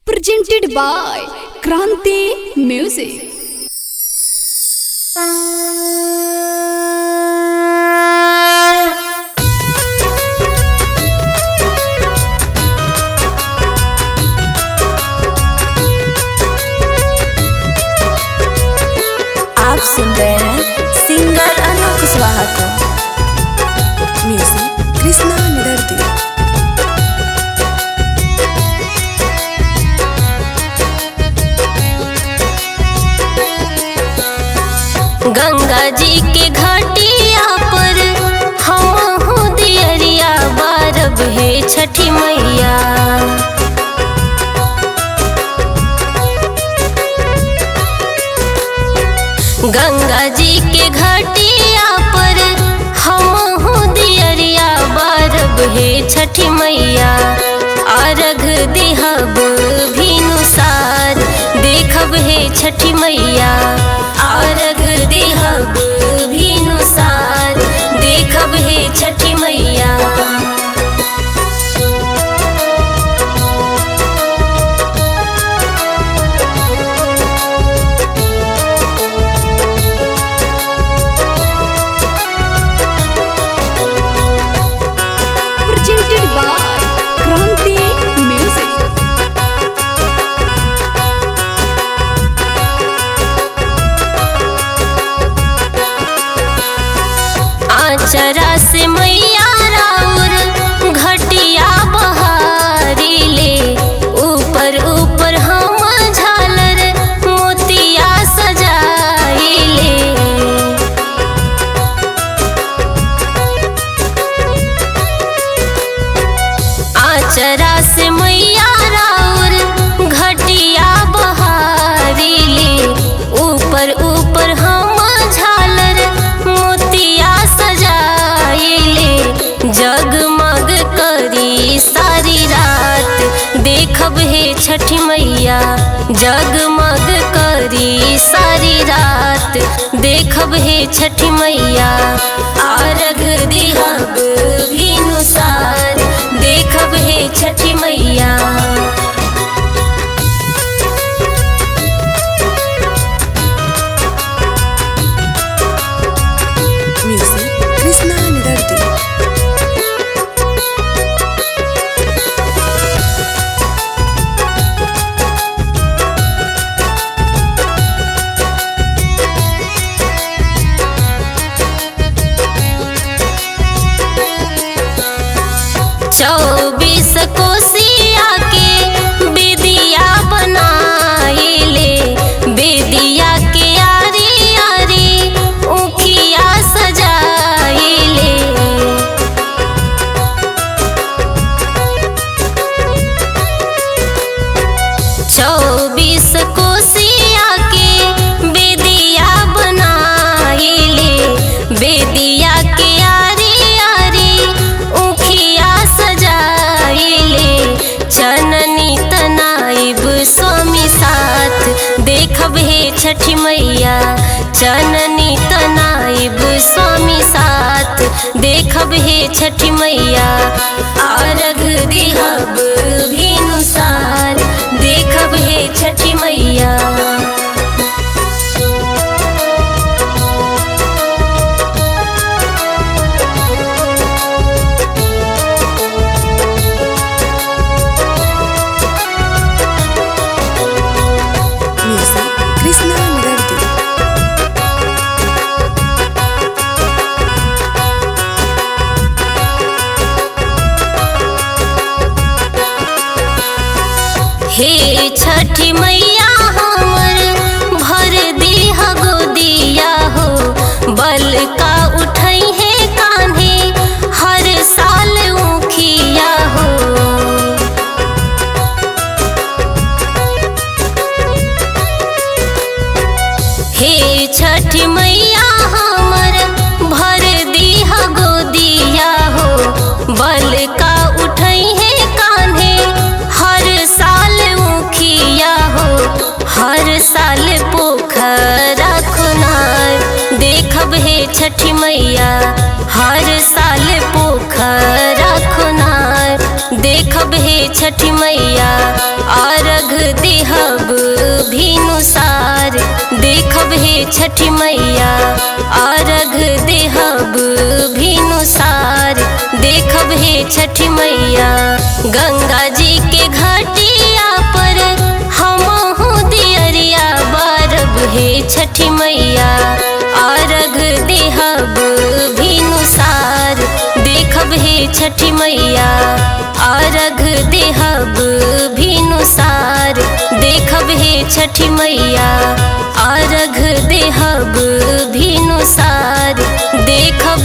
presented by Kranti Music. आप सुन रहे हैं सिंगर अनु कुशवाहा को। म्यूजिक कृष्णा निदर्दी। गंगा जी के घाटिया पर हम हो दियरिया बारब है छठी मैया। गंगा जी के घाटिया पर हम हो दियरिया बारब है छठी मैया। अर्घ देहब भिनुसार देखब है छठी मैया। अर्घ देहब भिनुसार देखब है छठी मैया। Presented by Kranti Music. Achara से मैया राउर घटिया बहारी ले। ऊपर ऊपर हम झालर मोतिया सजाई ले। आचरा से मैया राउर घटिया बहारी ले। ऊपर ऊपर हम झालर मोतिया सजाई ले। जगमग करी सारी रात देखब है छठी मैया। जगमग करी सारी रात देखब है छठी मैया। अर्घ देहब भिनुसार देखब है छठी मैया। म्यूजिक कृष्णा निदर्दी। चौबीस कोसिया के बेदिया बनाई ले। बेदिया के आरी आरी ऊखिया सजाई ले। चौबीस कोसिया के बेदिया बनाई ले। बेदिया के आरी आरी ऊखिया सजाई ले। चननी तनाइब स्वामी साथ देखब है छठी मैया। चननी तनाइब स्वामी साथ देखब है छठी मैया। अर्घ देहब भिनुसार देखब है छठी मैया। म्यूजिक कृष्णा निदर्दी। हे छठी मैया हमर भर देह गोदिया हो। बल का उठई है कान्हे हर साल ऊखिया हो। हे छठी मैया हमर भर देह गोदिया हो। बल का उठई है कान्हे हर साल ऊखिया हो। हर साल पोखरा खुनार देखब है छठी मैया। हर साल पोखरा खुनार देखब है छठी मैया अर्घ देहब भिनुसार देखब हे छठी मैया अर्घ देहब भिनुसार देखब हे छठी मैया गंगा जी के घाटिया पर हमहु दियरिया बारब हे छठी मैया अर्घ देहब भिनुसार देखब हे छठी मैया अर्घ देहब भिनुसार देखब हे छठी मैया अर्घ देहब भिनुसार देखब